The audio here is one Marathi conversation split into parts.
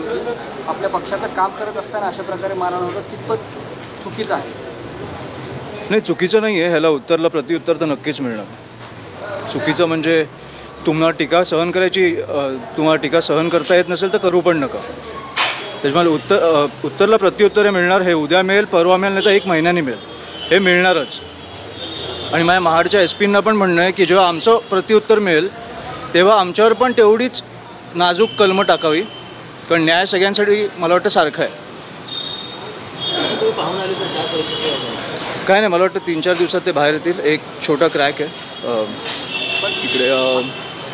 झाली होती. आपल्या पक्षाचं काम करत असताना अशा प्रकारे मारहाण होतं कितपत चुकीचं आहे? नाही, चुकीचं नाही आहे. ह्याला उत्तरला प्रत्युत्तर तर नक्कीच मिळणार. चुकीचं म्हणजे तुम्हाला टीका सहन करता येत नसेल तर करू पण नका. त्याच्यामुळे उत्तरला प्रत्युत्तर मिळणार. हे उद्या मिळेल, परवा मिळेल, नाही तर 1 महिन्याने मिळेल. हे मिळणारच. आणि माझ्या महाडच्या SP पण म्हणणं आहे की जेव्हा आमचं प्रत्युत्तर मिळेल तेव्हा आमच्यावर पण तेवढीच नाजूक कलमं टाकावी, कारण न्याय सगळ्यांसाठी मला वाटतं सारखं आहे. काय नाही, मला वाटतं 3-4 दिवसात ते बाहेर येतील. एक छोटा क्रॅक आहे इकडे.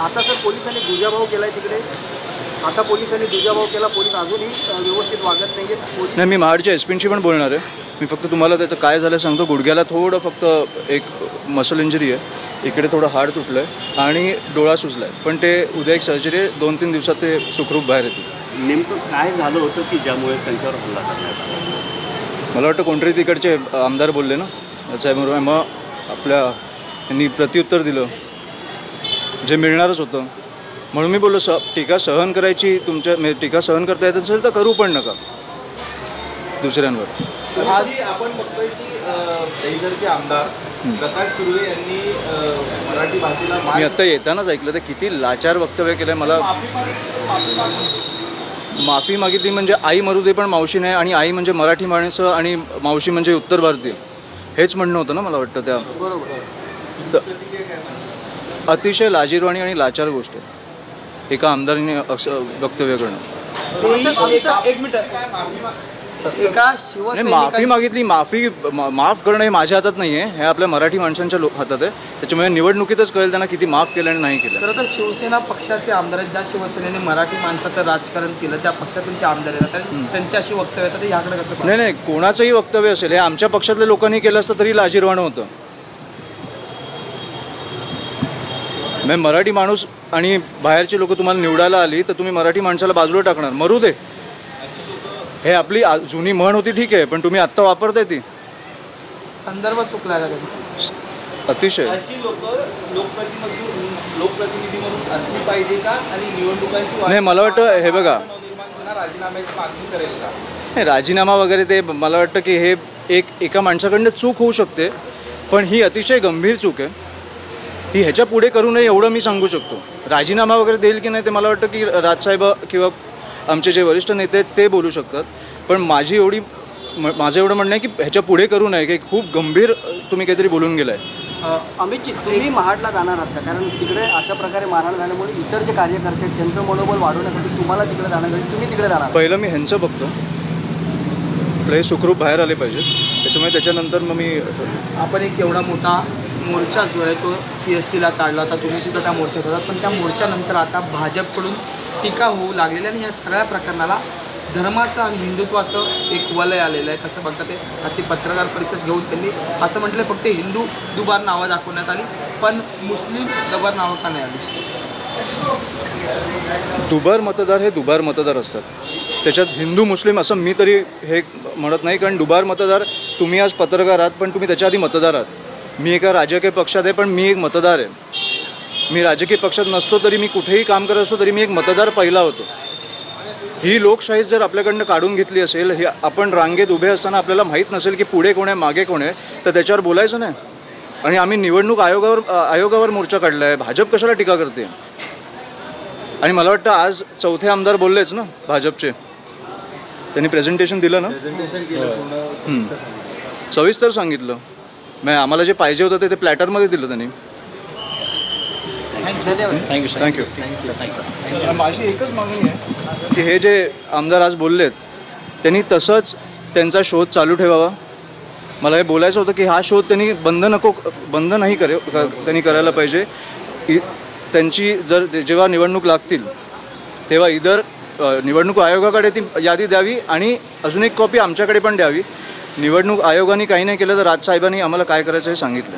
आता तर पोलिसांनी दुजाभाव केला आहे तिकडे. आता पोलिसांनी दुजाभाव केला. पोलीस अजूनही व्यवस्थित वागत नाही आहेत. नाही, मी महाडच्या SP पण बोलणार आहे. मी फक्त तुम्हाला त्याचं काय झालं सांगतो. गुडघ्याला थोडं फक्त एक मसल इंजरी आहे, इकडे थोडं हाड तुटलं आहे आणि डोळा सुजला आहे. पण ते उद्या एक सर्जरी आहे. 2-3 दिवसात ते सुखरूप बाहेर येतील. नेमकं काय झालं होतं की ज्यामुळे त्यांच्यावर हल्ला करण्यात आला? मला वाटतं कोणतरी तिकडचे आमदार बोलले ना साहेब, मग यांनी प्रत्युत्तर दिलं जे मिळणारच होतं. म्हणून मी बोललो टीका सहन करायची, टीका सहन करता येत असेल तर करू पण नका दुसऱ्यांवर. आज आपण बघतोय की दहिसरचे आमदार प्रकाश सुर्वे यांनी मराठी भाषेला मी आत्ता येतानाच ऐकलं तर किती लाचार वक्तव्य केलं. मला माफी मागितली म्हणजे आई मरू दे पण मावशी नाही, आणि आई म्हणजे मराठी माणसं आणि मावशी म्हणजे उत्तर भारतीय, हेच म्हणणं होतं ना मला वाटतं. त्या बरोबर अतिशय लाजिरवाणी आणि लाचार गोष्ट आहे एका आमदाराने वक्तव्य करणं. एक मिनिट. एका माफी मागितली, माफ करणं हे माझ्या हातात नाही आहे, हे आपल्या मराठी माणसांच्या हातात आहे. त्याच्यामुळे निवडणुकीतच कळेल त्यांना किती माफ केलं आणि नाही केलं. खरं तर शिवसेना पक्षाचे आमदार आहेत. ज्या शिवसेनेने मराठी माणसाचं राजकारण केलं त्या पक्षातून ते आमदार येतात, त्यांची अशी वक्तव्य येतात. ह्याकडे कसं? नाही, कोणाचंही वक्तव्य असेल हे आमच्या पक्षातल्या लोकांनी केलं असतं तरी लाजिरवाणं होतं. मराठी माणूस आणि बाहेरची लोक तुम्हाला निवडायला आली तर तुम्ही मराठी माणसाला बाजूला टाकणार? मरू दे, हे आपली जुनी म्हण होती, ठीक आहे, पण तुम्ही आत्ता वापरताय ती. संदर्भ चुकला का त्यांचा? अतिशय. अशी लोक लोकप्रतिनिधी म्हणून असली पाहिजे का? आणि निवडणुकांची नाही, मला वाटतं हे बघा, राजीनाम्याची मागणी करेल का? नाही, राजीनामा वगैरे ते मला वाटतं की हे एका माणसाकडनं चूक होऊ शकते, पण ही अतिशय गंभीर चूक आहे. ही ह्याच्या पुढे करू नये एवढं मी सांगू शकतो. राजीनामा वगैरे देईल की नाही ते मला वाटतं की राजसाहेब किंवा आमचे जे वरिष्ठ नेते आहेत ते बोलू शकतात. पण माझं एवढं म्हणणं आहे की ह्याच्या पुढे करू नये, की खूप गंभीर तुम्ही काहीतरी बोलून गेलाय. अमितजी, तुम्ही महाडला जाणार आहात का? कारण तिकडे अशा प्रकारे मारहाण झाल्यामुळे इतर जे कार्यकर्ते आहेत त्यांचं मनोबल वाढवण्यासाठी तुम्हाला तिकडे जाणार, तुम्ही तिकडे जाणार? पहिलं मी ह्यांचं बघतो, हे सुखरूप बाहेर आले पाहिजेत, त्याच्यामुळे त्याच्यानंतर मग मी. आपण एक एवढा मोठा मोर्चा जो आहे तो CSTला काढला होता, तुम्ही सुद्धा त्या मोर्चात होतात, पण त्या मोर्चानंतर आता भाजपकडून टीका होऊ लागलेली आणि या सगळ्या प्रकरणाला धर्माचं आणि हिंदुत्वाचं एक वलय आलेलं आहे. कसं बघता ते आजची पत्रकार परिषद घेऊन त्यांनी असं म्हटलं फक्त हिंदू दुबार नावं दाखवण्यात आली, पण मुस्लिम दुबार नावं का नाही आली? दुबार मतदार हे दुबार मतदार असतात, त्याच्यात हिंदू मुस्लिम असं मी तरी हे म्हणत नाही. कारण दुबार मतदार, तुम्ही आज पत्रकार आहात पण तुम्ही त्याच्या आधी मतदार आहात. मी एका राजकीय पक्षात आहे पण मी एक मतदार आहे. मी राजकीय पक्षात नसतो तरी मी कुठेही काम करत असतो तरी मी एक मतदार पहिला होतो. ही लोकशाही जर आपल्याकडनं काढून घेतली असेल, हे आपण रांगेत उभे असताना आपल्याला माहीत नसेल की पुढे कोण आहे मागे कोण आहे, तर त्याच्यावर बोलायचं नाही. आणि आम्ही निवडणूक आयोगावर मोर्चा काढला आहे, भाजप कशाला टीका करते? आणि मला वाटतं आज 4थे आमदार बोललेच ना भाजपचे, त्यांनी प्रेझेंटेशन दिलं ना, सविस्तर सांगितलं. आम्हाला जे पाहिजे होतं ते प्लॅटरमध्ये दिलं त्यांनी. थँक्यू. माझी एकच मागणी आहे की हे जे आमदार आज बोललेत त्यांनी तसंच त्यांचा शोध चालू ठेवावा. मला हे बोलायचं होतं की हा शोध त्यांनी बंद नाही त्यांनी करायला पाहिजे. त्यांची जर जेव्हा निवडणूक लागतील तेव्हा निवडणूक आयोगाकडे ती यादी द्यावी आणि अजून एक कॉपी आमच्याकडे पण द्यावी. निवडणूक आयोगाने काही नाही केलं तर राजसाहेबांनी आम्हाला काय करायचं हे सांगितलं.